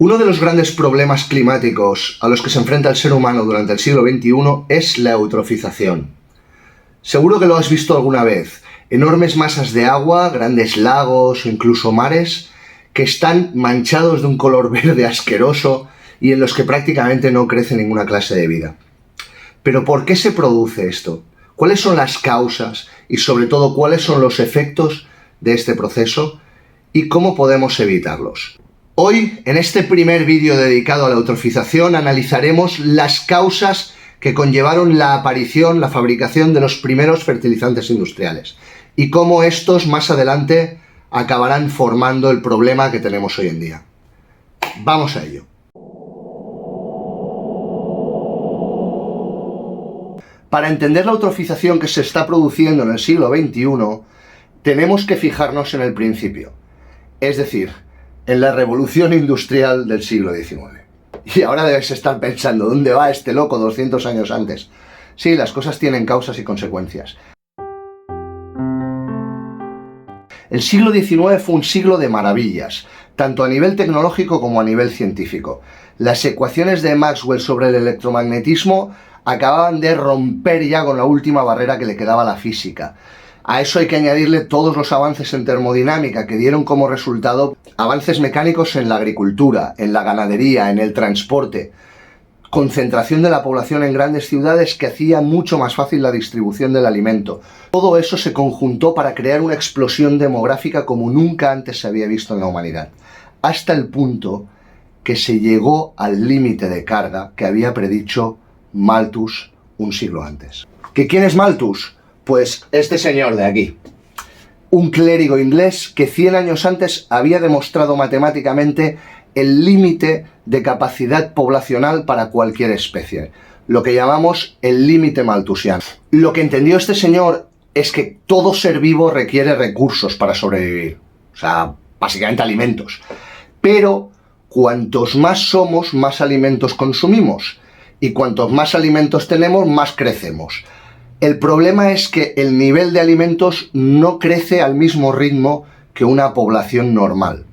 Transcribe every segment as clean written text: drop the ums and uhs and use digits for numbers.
Uno de los grandes problemas climáticos a los que se enfrenta el ser humano durante el siglo XXI es la eutrofización. Seguro que lo has visto alguna vez. Enormes masas de agua, grandes lagos o incluso mares que están manchados de un color verde asqueroso y en los que prácticamente no crece ninguna clase de vida. Pero ¿por qué se produce esto? ¿Cuáles son las causas y sobre todo cuáles son los efectos de este proceso y cómo podemos evitarlos? Hoy, en este primer vídeo dedicado a la eutrofización, analizaremos las causas que conllevaron la aparición, la fabricación de los primeros fertilizantes industriales y cómo estos más adelante acabarán formando el problema que tenemos hoy en día. Vamos a ello. Para entender la eutrofización que se está produciendo en el siglo XXI, tenemos que fijarnos en el principio, es decir, en la revolución industrial del siglo XIX. Y ahora debes estar pensando, ¿dónde va este loco 200 años antes? Sí, las cosas tienen causas y consecuencias. El siglo XIX fue un siglo de maravillas, tanto a nivel tecnológico como a nivel científico. Las ecuaciones de Maxwell sobre el electromagnetismo acababan de romper ya con la última barrera que le quedaba a la física. A eso hay que añadirle todos los avances en termodinámica que dieron como resultado avances mecánicos en la agricultura, en la ganadería, en el transporte, concentración de la población en grandes ciudades que hacía mucho más fácil la distribución del alimento. Todo eso se conjuntó para crear una explosión demográfica como nunca antes se había visto en la humanidad, hasta el punto que se llegó al límite de carga que había predicho Malthus un siglo antes. ¿Que quién es Malthus? Pues este señor de aquí, un clérigo inglés que 100 años antes había demostrado matemáticamente el límite de capacidad poblacional para cualquier especie, lo que llamamos el límite malthusiano. Lo que entendió este señor es que todo ser vivo requiere recursos para sobrevivir, o sea, básicamente alimentos, pero cuantos más somos, más alimentos consumimos, y cuantos más alimentos tenemos, más crecemos. El problema es que el nivel de alimentos no crece al mismo ritmo que una población normal.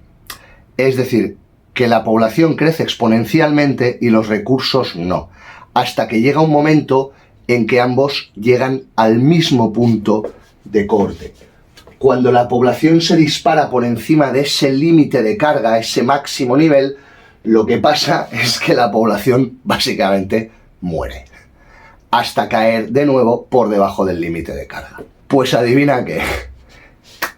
Es decir, que la población crece exponencialmente y los recursos no, hasta que llega un momento en que ambos llegan al mismo punto de corte. Cuando la población se dispara por encima de ese límite de carga, ese máximo nivel, lo que pasa es que la población básicamente muere, hasta caer de nuevo por debajo del límite de carga. Pues adivina qué,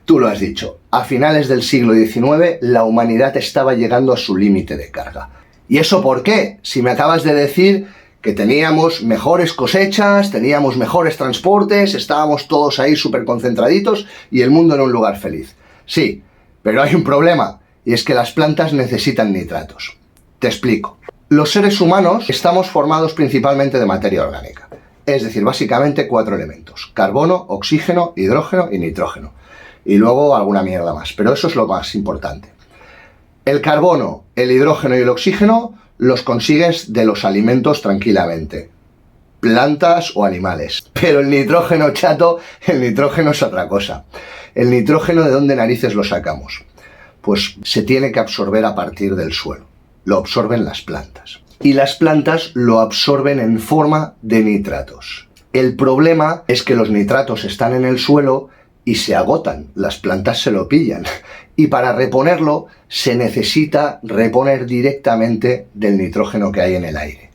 tú lo has dicho, a finales del siglo XIX la humanidad estaba llegando a su límite de carga. ¿Y eso por qué? Si me acabas de decir que teníamos mejores cosechas, teníamos mejores transportes, estábamos todos ahí súper concentraditos y el mundo era un lugar feliz. Sí, pero hay un problema, y es que las plantas necesitan nitratos. Te explico. Los seres humanos estamos formados principalmente de materia orgánica, es decir, básicamente 4 elementos: carbono, oxígeno, hidrógeno y nitrógeno. Y luego alguna mierda más, pero eso es lo más importante. El carbono, el hidrógeno y el oxígeno los consigues de los alimentos tranquilamente, plantas o animales. Pero el nitrógeno, chato, el nitrógeno es otra cosa. El nitrógeno, ¿de dónde narices lo sacamos? Pues se tiene que absorber a partir del suelo. Lo absorben las plantas. Y las plantas lo absorben en forma de nitratos. El problema es que los nitratos están en el suelo y se agotan. Las plantas se lo pillan. Y para reponerlo se necesita reponer directamente del nitrógeno que hay en el aire.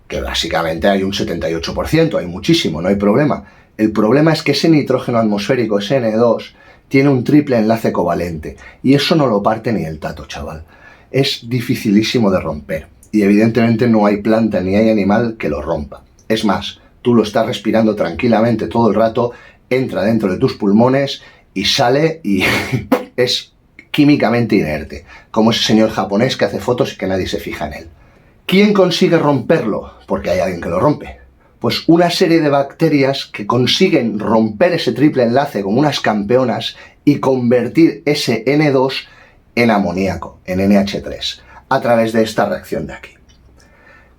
Que básicamente hay un 78%, hay muchísimo, no hay problema. El problema es que ese nitrógeno atmosférico, ese N2, tiene un triple enlace covalente. Y eso no lo parte ni el tato, chaval. Es dificilísimo de romper y evidentemente no hay planta ni hay animal que lo rompa. Es más, tú lo estás respirando tranquilamente todo el rato, entra dentro de tus pulmones y sale y es químicamente inerte, como ese señor japonés que hace fotos y que nadie se fija en él. ¿Quién consigue romperlo? Porque hay alguien que lo rompe. Pues una serie de bacterias que consiguen romper ese triple enlace como unas campeonas y convertir ese N2 en amoníaco, en NH3, a través de esta reacción de aquí.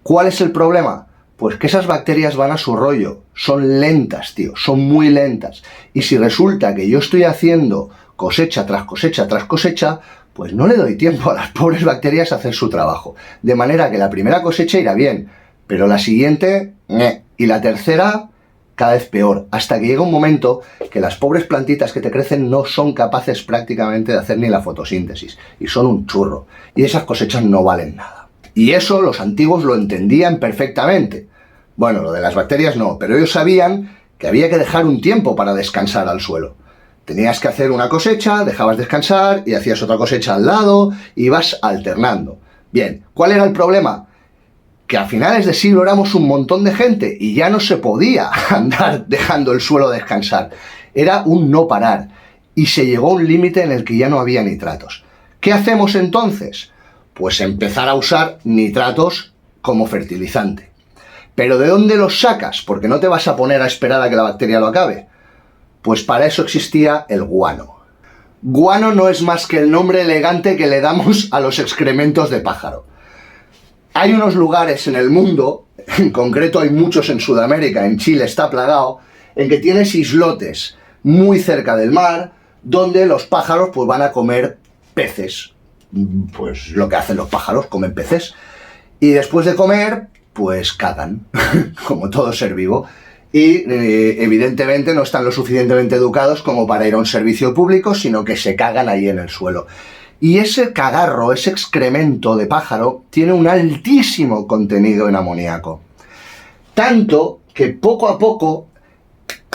¿Cuál es el problema? Pues que esas bacterias van a su rollo, son lentas, tío, son muy lentas. Y si resulta que yo estoy haciendo cosecha tras cosecha tras cosecha, pues no le doy tiempo a las pobres bacterias a hacer su trabajo. De manera que la primera cosecha irá bien, pero la siguiente, y la tercera, cada vez peor, hasta que llega un momento que las pobres plantitas que te crecen no son capaces prácticamente de hacer ni la fotosíntesis, y son un churro, y esas cosechas no valen nada. Y eso los antiguos lo entendían perfectamente. Bueno, lo de las bacterias no, pero ellos sabían que había que dejar un tiempo para descansar al suelo. Tenías que hacer una cosecha, dejabas descansar y hacías otra cosecha al lado, y ibas alternando. Bien, ¿cuál era el problema? Que a finales de siglo éramos un montón de gente y ya no se podía andar dejando el suelo descansar. Era un no parar y se llegó a un límite en el que ya no había nitratos. ¿Qué hacemos entonces? Pues empezar a usar nitratos como fertilizante. ¿Pero de dónde los sacas? Porque no te vas a poner a esperar a que la bacteria lo acabe. Pues para eso existía el guano. Guano no es más que el nombre elegante que le damos a los excrementos de pájaro. Hay unos lugares en el mundo, en concreto hay muchos en Sudamérica, en Chile está plagado, en que tienes islotes muy cerca del mar, donde los pájaros pues van a comer peces. Pues lo que hacen los pájaros, comen peces. Y después de comer, pues cagan, como todo ser vivo. Y evidentemente no están lo suficientemente educados como para ir a un servicio público, sino que se cagan ahí en el suelo. Y ese cagarro, ese excremento de pájaro, tiene un altísimo contenido en amoníaco. Tanto que poco a poco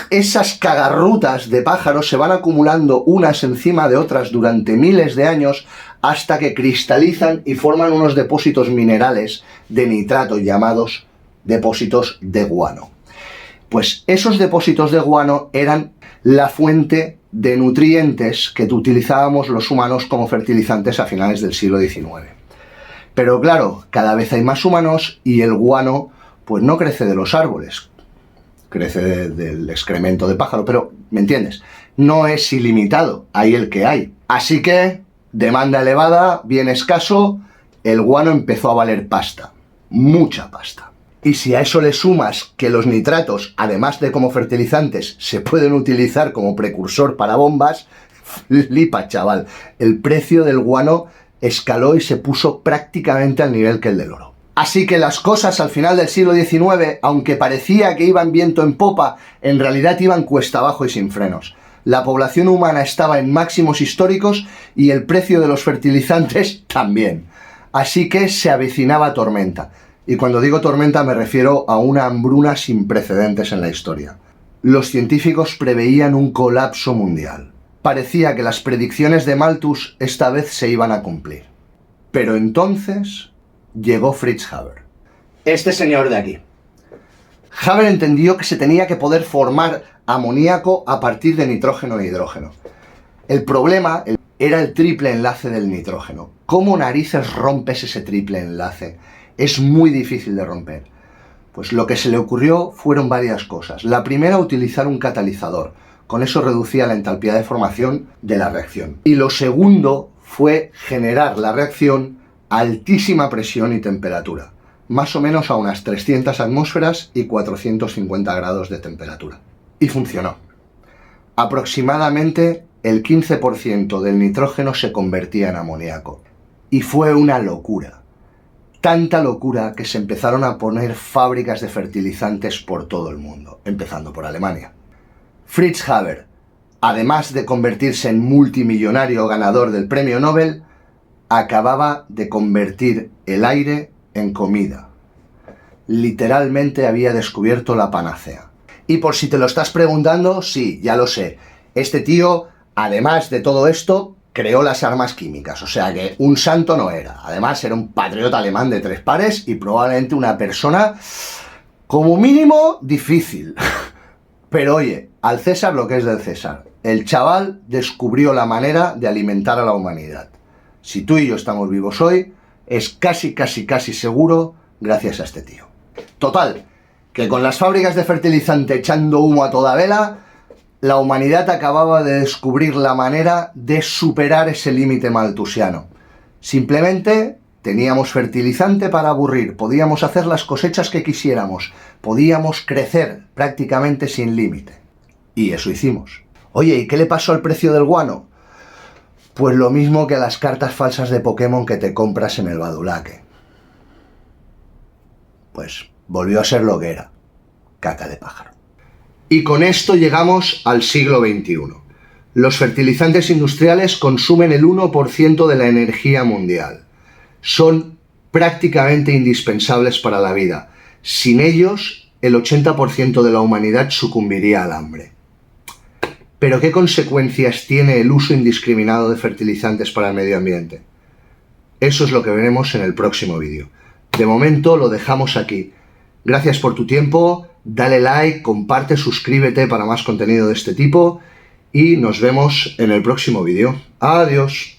esas cagarrutas de pájaros se van acumulando unas encima de otras durante miles de años hasta que cristalizan y forman unos depósitos minerales de nitrato llamados depósitos de guano. Pues esos depósitos de guano eran la fuente de nutrientes que utilizábamos los humanos como fertilizantes a finales del siglo XIX. Pero claro, cada vez hay más humanos y el guano pues no crece de los árboles, crece del excremento de pájaro, pero ¿me entiendes? No es ilimitado, hay el que hay. Así que, demanda elevada, bien escaso, el guano empezó a valer pasta, mucha pasta. Y si a eso le sumas que los nitratos, además de como fertilizantes, se pueden utilizar como precursor para bombas, flipa, chaval. El precio del guano escaló y se puso prácticamente al nivel que el del oro. Así que las cosas al final del siglo XIX, aunque parecía que iban viento en popa, en realidad iban cuesta abajo y sin frenos. La población humana estaba en máximos históricos y el precio de los fertilizantes también. Así que se avecinaba tormenta. Y cuando digo tormenta me refiero a una hambruna sin precedentes en la historia. Los científicos preveían un colapso mundial. Parecía que las predicciones de Malthus esta vez se iban a cumplir. Pero entonces llegó Fritz Haber. Este señor de aquí. Haber entendió que se tenía que poder formar amoníaco a partir de nitrógeno e hidrógeno. El problema era el triple enlace del nitrógeno. ¿Cómo narices rompes ese triple enlace? Es muy difícil de romper. Pues lo que se le ocurrió fueron varias cosas. La primera, utilizar un catalizador. Con eso reducía la entalpía de formación de la reacción. Y lo segundo fue generar la reacción a altísima presión y temperatura. Más o menos a unas 300 atmósferas y 450 grados de temperatura. Y funcionó. Aproximadamente el 15% del nitrógeno se convertía en amoníaco. Y fue una locura. Tanta locura que se empezaron a poner fábricas de fertilizantes por todo el mundo, empezando por Alemania. Fritz Haber, además de convertirse en multimillonario ganador del premio Nobel, acababa de convertir el aire en comida. Literalmente había descubierto la panacea. Y por si te lo estás preguntando, sí, ya lo sé. Este tío, además de todo esto, creó las armas químicas, o sea que un santo no era. Además era un patriota alemán de tres pares y probablemente una persona, como mínimo, difícil. Pero oye, al César lo que es del César. El chaval descubrió la manera de alimentar a la humanidad. Si tú y yo estamos vivos hoy, es casi seguro gracias a este tío. Total, que con las fábricas de fertilizante echando humo a toda vela, la humanidad acababa de descubrir la manera de superar ese límite malthusiano. Simplemente teníamos fertilizante para aburrir, podíamos hacer las cosechas que quisiéramos, podíamos crecer prácticamente sin límite. Y eso hicimos. Oye, ¿y qué le pasó al precio del guano? Pues lo mismo que las cartas falsas de Pokémon que te compras en el Badulaque. Pues volvió a ser lo que era, caca de pájaro. Y con esto llegamos al siglo XXI. Los fertilizantes industriales consumen el 1% de la energía mundial. Son prácticamente indispensables para la vida. Sin ellos, el 80% de la humanidad sucumbiría al hambre. Pero ¿qué consecuencias tiene el uso indiscriminado de fertilizantes para el medio ambiente? Eso es lo que veremos en el próximo vídeo. De momento lo dejamos aquí. Gracias por tu tiempo, dale like, comparte, suscríbete para más contenido de este tipo y nos vemos en el próximo vídeo. Adiós.